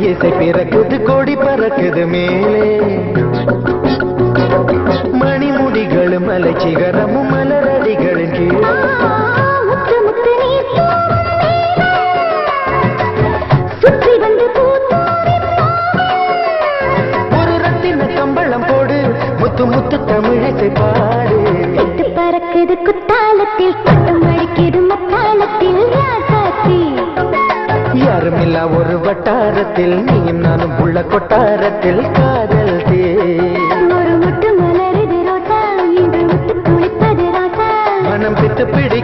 இசை பிறக்குது கொடி பறக்குது மேலே மணிமுடிகளும் மலை சிகரமும் மலரடிகளின் கீழே ஒரு ரத்தின கம்பளம் போடு முத்து முத்து தமிழிசை பாடு பறக்குது குத்தாலத்தில் பட்டம் அடிக்குது மத்தாலத்தில் ராசாத்தி யாருமில்லா ஒரு வட்டாரத்தில் நீயும் நானும் உள்ள கொட்டாரத்தில் காதல் தே ஒரு முட்டு மலருது ரோசா இன்று முட்டு குளிப்பது ராசா மனம் பித்து பிடி